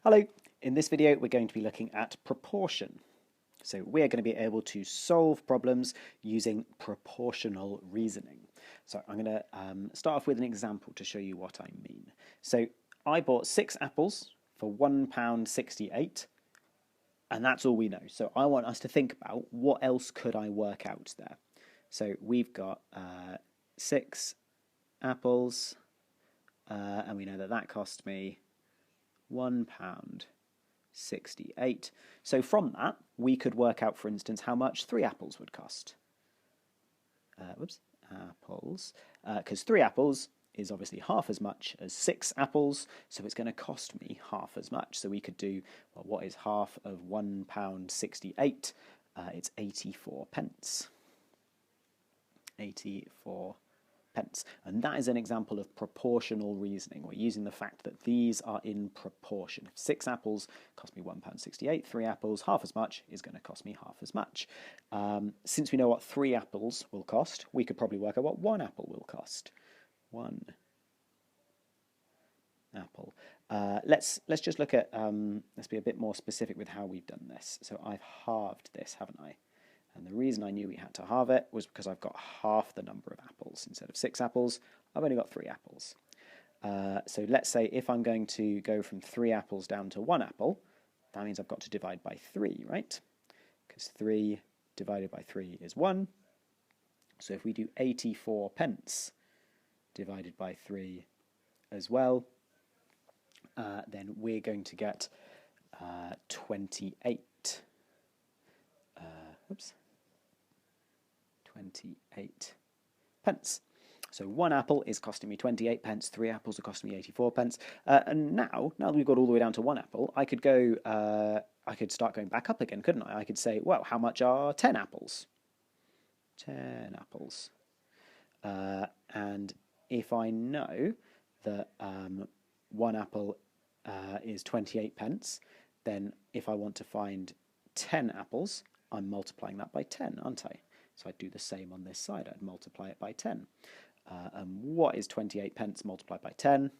Hello, in this video we're going to be looking at proportion. So we're going to be able to solve problems using proportional reasoning. So I'm going to start off with an example to show you what I mean. So I bought 6 apples for £1.68 and that's all we know. So I want us to think about what else could I work out there. So we've got 6 apples and we know that that cost me £1.68. So from that, we could work out, for instance, how much 3 apples would cost. Because 3 apples is obviously half as much as 6 apples, so it's going to cost me half as much. So we could do, well, what is half of £1.68? It's 84 pence. 84 pence. And that is an example of proportional reasoning. We're using the fact that these are in proportion. If 6 apples cost me £1.68, 3 apples, half as much, is going to cost me half as much. Since we know what 3 apples will cost, we could probably work out what 1 apple will cost. 1 apple. Let's just look at, let's be a bit more specific with how we've done this. So I've halved this, haven't I? And the reason I knew we had to halve it was because I've got half the number of apples. Instead of 6 apples, I've only got 3 apples. So let's say if I'm going to go from 3 apples down to 1 apple, that means I've got to divide by 3, right? Because 3 divided by 3 is 1. So if we do 84 pence divided by 3 as well, then we're going to get 28. 28 pence. So 1 apple is costing me 28 pence, 3 apples are costing me 84 pence. And now that we've got all the way down to 1 apple, I could go, I could start going back up again, couldn't I? I could say, well, how much are 10 apples? 10 apples. And if I know that 1 apple is 28 pence, then if I want to find 10 apples, I'm multiplying that by 10, aren't I? So I'd do the same on this side. I'd multiply it by 10. And what is 28 pence multiplied by 10?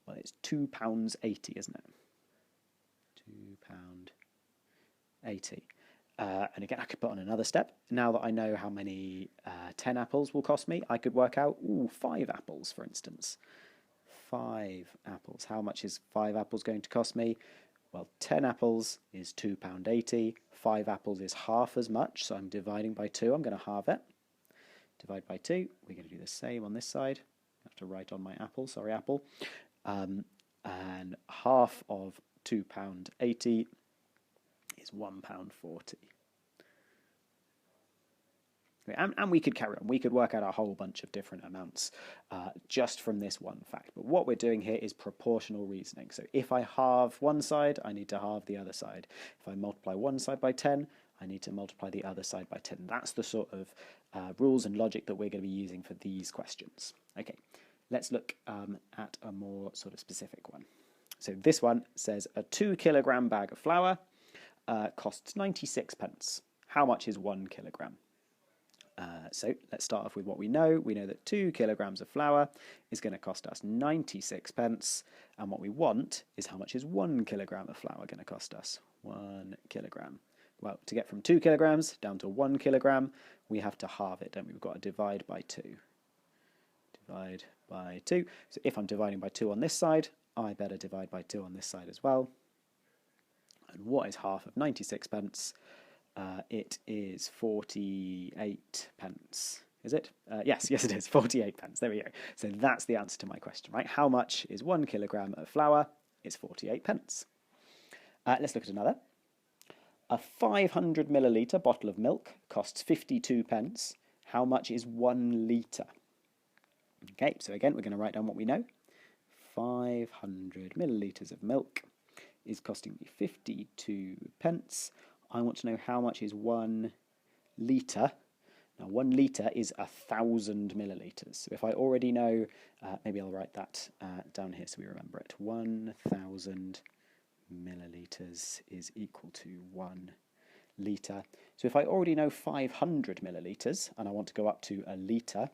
Well, it's £2.80, isn't it? £2.80. And again, I could put on another step. Now that I know how many 10 apples will cost me, I could work out, 5 apples, for instance. 5 apples. How much is 5 apples going to cost me? Well, 10 apples is £2.80. 5 apples is half as much, so I'm dividing by 2. I'm going to halve it. Divide by 2. We're going to do the same on this side. I have to write on my apple. Sorry, apple. And half of £2.80 is £1.40. And we could carry on. We could work out a whole bunch of different amounts just from this one fact. But what we're doing here is proportional reasoning. So if I halve one side, I need to halve the other side. If I multiply one side by 10, I need to multiply the other side by 10. That's the sort of rules and logic that we're going to be using for these questions. Okay, let's look at a more sort of specific one. So this one says a 2 kilogram bag of flour costs 96 pence. How much is 1 kilogram? So let's start off with what we know. We know that 2 kilograms of flour is going to cost us 96 pence. And what we want is how much is 1 kilogram of flour going to cost us? 1 kilogram. Well, to get from 2 kilograms down to 1 kilogram, we have to halve it, don't we? We've got to divide by 2. Divide by 2. So if I'm dividing by 2 on this side, I better divide by 2 on this side as well. And what is half of 96 pence? It is 48 pence. Is it? Yes, it is. 48 pence. There we go. So that's the answer to my question, right? How much is 1 kilogram of flour? It's 48 pence. Let's look at another. A 500 milliliter bottle of milk costs 52 pence. How much is 1 litre? Okay, so again, we're going to write down what we know. 500 milliliters of milk is costing me 52 pence. I want to know how much is 1 litre. Now, 1 litre is 1,000 millilitres. So if I already know, maybe I'll write that down here so we remember it. 1,000 millilitres is equal to 1 litre. So if I already know 500 millilitres and I want to go up to a litre,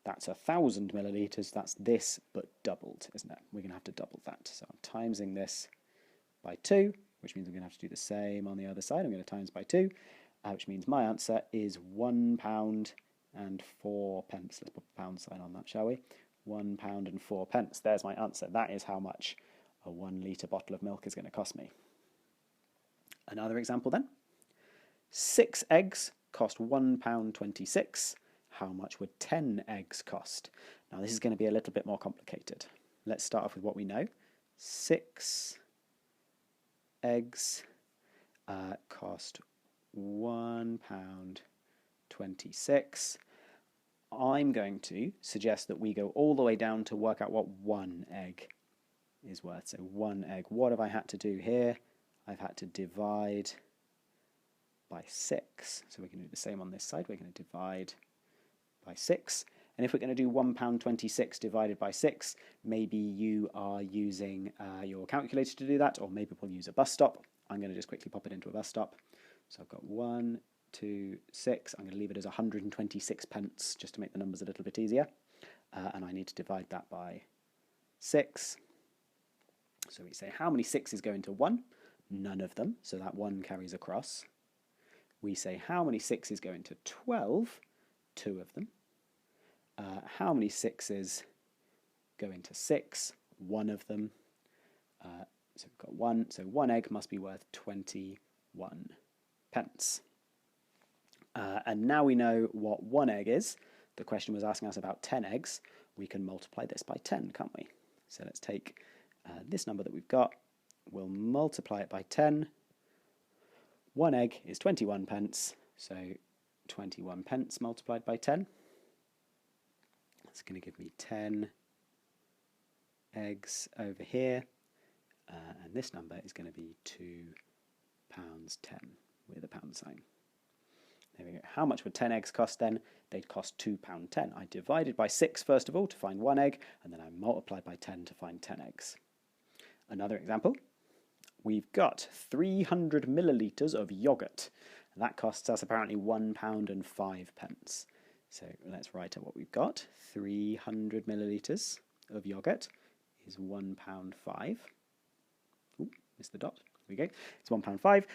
that's 1,000 millilitres. That's this, but doubled, isn't it? We're going to have to double that. So I'm timesing this by 2, which means I'm going to have to do the same on the other side. I'm going to times by 2, which means my answer is £1 and 4 pence. Let's put a pound sign on that, shall we? £1 and 4 pence. There's my answer. That is how much a 1 litre bottle of milk is going to cost me. Another example then. 6 eggs cost £1.26. How much would 10 eggs cost? Now this is going to be a little bit more complicated. Let's start off with what we know. 6 eggs cost £1.26. I'm going to suggest that we go all the way down to work out what 1 egg is worth. So 1 egg. What have I had to do here? I've had to divide by 6. So we're going to do the same on this side. We're going to divide by 6. And if we're going to do £1.26 divided by 6, maybe you are using your calculator to do that, or maybe we'll use a bus stop. I'm going to just quickly pop it into a bus stop. So I've got 1, 2, 6. I'm going to leave it as 126 pence just to make the numbers a little bit easier. And I need to divide that by 6. So we say how many 6s go into 1? None of them, so that 1 carries across. We say how many 6s go into 12? 2 of them. How many 6s go into 6? 1 of them. So we've got 1. So 1 egg must be worth 21 pence. And now we know what 1 egg is. The question was asking us about 10 eggs. We can multiply this by 10, can't we? So let's take this number that we've got. We'll multiply it by 10. 1 egg is 21 pence. So 21 pence multiplied by 10. That's going to give me 10 eggs over here. And this number is going to be £2.10 with a pound sign. There we go. How much would 10 eggs cost then? They'd cost £2.10. I divided by 6 first of all to find 1 egg, and then I multiplied by 10 to find 10 eggs. Another example. We've got 300 millilitres of yoghurt. And that costs us apparently £1 and 5 pence. So let's write out what we've got. 300 millilitres of yoghurt is £1.05. Ooh, missed the dot. There we go. It's £1.05.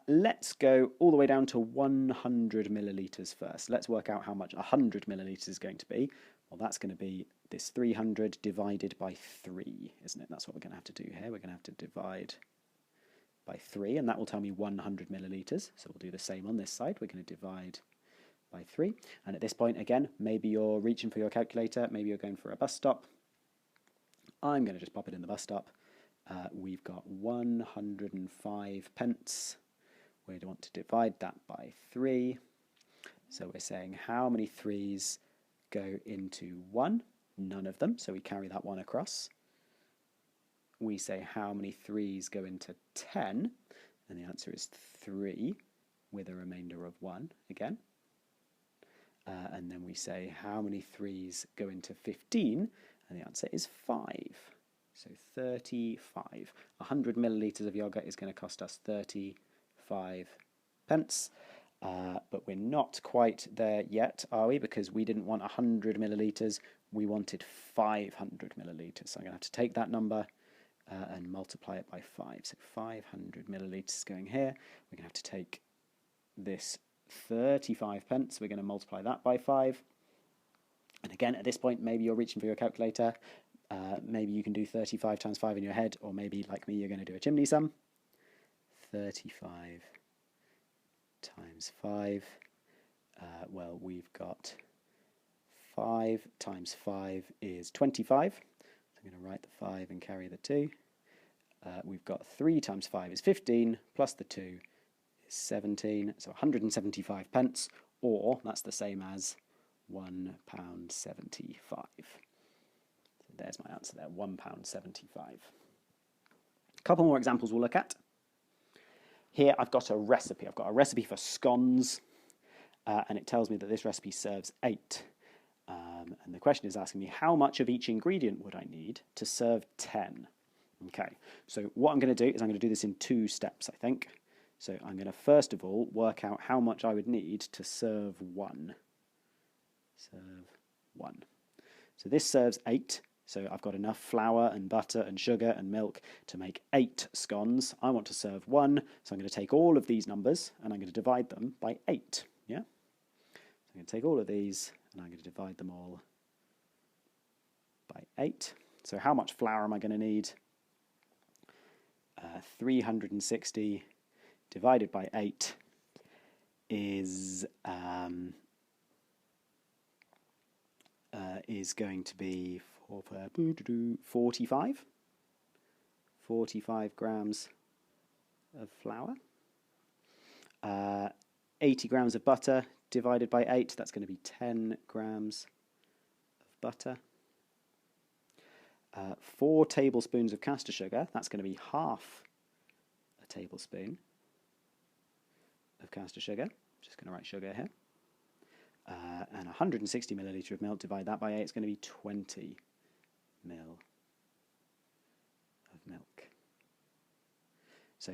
Let's go all the way down to 100 millilitres first. Let's work out how much 100 millilitres is going to be. Well, that's going to be this 300 divided by 3, isn't it? That's what we're going to have to do here. We're going to have to divide by 3, and that will tell me 100 millilitres. So we'll do the same on this side. We're going to divide by 3. And at this point, again, maybe you're reaching for your calculator. Maybe you're going for a bus stop. I'm going to just pop it in the bus stop. We've got 105 pence. We want to divide that by 3. So we're saying how many 3s go into 1? None of them, so we carry that 1 across. We say how many 3s go into 10, and the answer is 3 with a remainder of 1 again. And then we say how many 3s go into 15, and the answer is 5. So 35. 100 millilitres of yoghurt is going to cost us 35 pence. But we're not quite there yet, are we? Because we didn't want 100 millilitres, we wanted 500 millilitres. So I'm going to have to take that number and multiply it by 5. So 500 millilitres going here. We're going to have to take this 35 pence, we're going to multiply that by 5. And again, at this point, maybe you're reaching for your calculator. Maybe you can do 35 times 5 in your head, or maybe, like me, you're going to do a chimney sum. 35 times 5. Well, we've got 5 times 5 is 25. So I'm going to write the 5 and carry the 2. We've got 3 times 5 is 15, plus the 2 is 17. So 175 pence, or that's the same as £1.75. So there's my answer there, £1.75. A couple more examples we'll look at. Here I've got a recipe. I've got a recipe for scones, and it tells me that this recipe serves 8. And the question is asking me how much of each ingredient would I need to serve 10? Okay, so what I'm going to do is I'm going to do this in 2 steps, I think. So I'm going to first of all work out how much I would need to serve 1. Serve 1. So this serves 8. So I've got enough flour and butter and sugar and milk to make 8 scones. I want to serve 1, so I'm going to take all of these numbers and I'm going to divide them by 8. Yeah? So I'm going to take all of these and I'm going to divide them all by 8. So how much flour am I going to need? 360 divided by 8 is going to be 45. 45 grams of flour. 80 grams of butter divided by 8, that's going to be 10 grams of butter. 4 tablespoons of caster sugar, that's going to be half a tablespoon of caster sugar. Just going to write sugar here. And 160 milliliter of milk, divide that by 8, it's going to be 20 mil of milk. So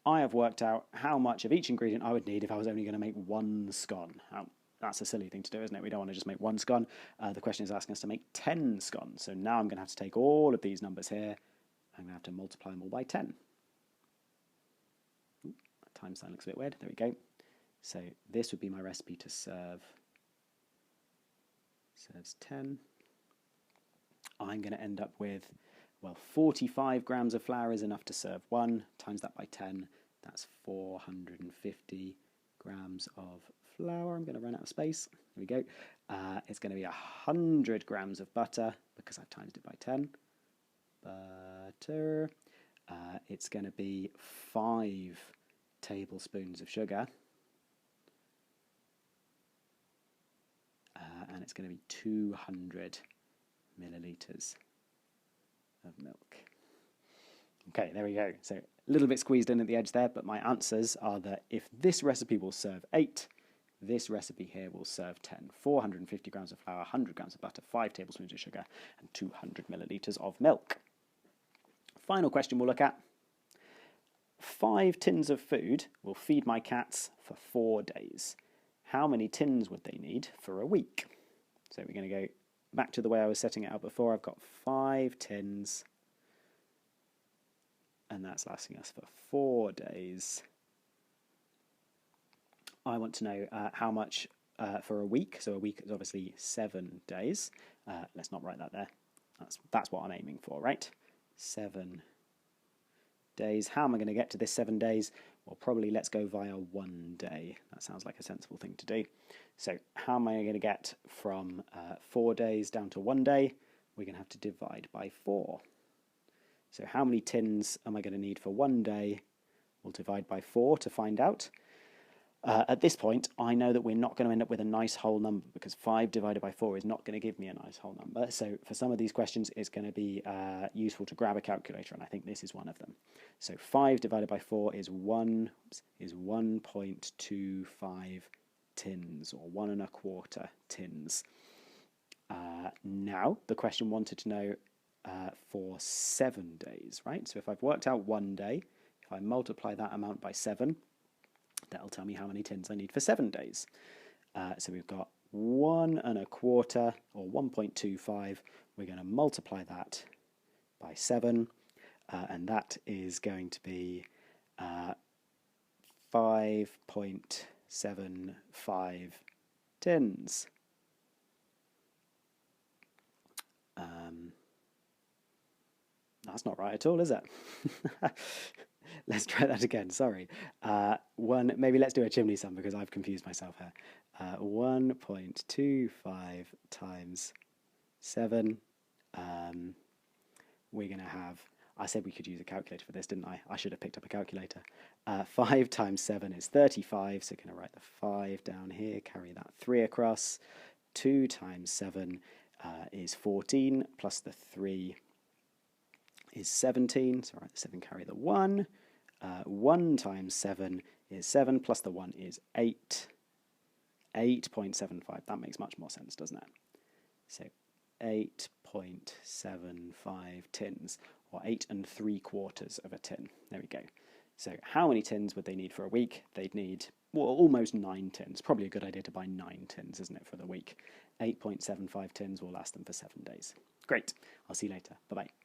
I have worked out how much of each ingredient I would need if I was only going to make 1 scone. Now, that's a silly thing to do, isn't it? We don't want to just make 1 scone. The question is asking us to make 10 scones. So now I'm going to have to take all of these numbers here. I'm going to have to multiply them all by 10. Ooh, that time sign looks a bit weird. There we go. So this would be my recipe to serve. Serves 10. I'm going to end up with, well, 45 grams of flour is enough to serve 1. Times that by 10, that's 450 grams of flour. I'm going to run out of space. There we go. It's going to be 100 grams of butter because I've times it by 10. Butter. It's going to be 5 tablespoons of sugar. And it's going to be 200 milliliters of milk. Okay, there we go. So a little bit squeezed in at the edge there, but my answers are that if this recipe will serve 8, this recipe here will serve 10. 450 grams of flour, 100 grams of butter, 5 tablespoons of sugar, and 200 milliliters of milk. Final question we'll look at. 5 tins of food will feed my cats for 4 days. How many tins would they need for a week? So we're going to go back to the way I was setting it up before. I've got 5 tins, and that's lasting us for 4 days. I want to know how much for a week. So a week is obviously 7 days. Let's not write that there. That's what I'm aiming for, right? 7 days. How am I going to get to this 7 days? Well, probably let's go via 1 day. That sounds like a sensible thing to do. So how am I going to get from 4 days down to 1 day? We're going to have to divide by 4. So how many tins am I going to need for 1 day? We'll divide by 4 to find out. At this point, I know that we're not going to end up with a nice whole number because 5 divided by 4 is not going to give me a nice whole number. So for some of these questions, it's going to be useful to grab a calculator, and I think this is one of them. So 5 divided by 4 is 1.25 tins, or 1 1/4 tins. Now, the question wanted to know for 7 days, right? So if I've worked out 1 day, if I multiply that amount by 7, that'll tell me how many tins I need for 7 days. So we've got 1 1/4, or 1.25. We're going to multiply that by 7, and that is going to be 5.75 tins. That's not right at all, is it? Let's try that again, sorry. Maybe let's do a chimney sum because I've confused myself here. 1.25 times 7. We're going to have, I said we could use a calculator for this, didn't I? I should have picked up a calculator. 5 times 7 is 35, so we're going to write the 5 down here, carry that 3 across. 2 times 7 is 14, plus the 3 is 17, so write the 7, carry the 1. 1 times 7 is 7, plus the 1 is 8. 8.75, that makes much more sense, doesn't it? So 8.75 tins, or 8 3/4 of a tin. There we go. So how many tins would they need for a week? They'd need, well, almost 9 tins. Probably a good idea to buy 9 tins, isn't it, for the week? 8.75 tins will last them for 7 days. Great. I'll see you later. Bye-bye.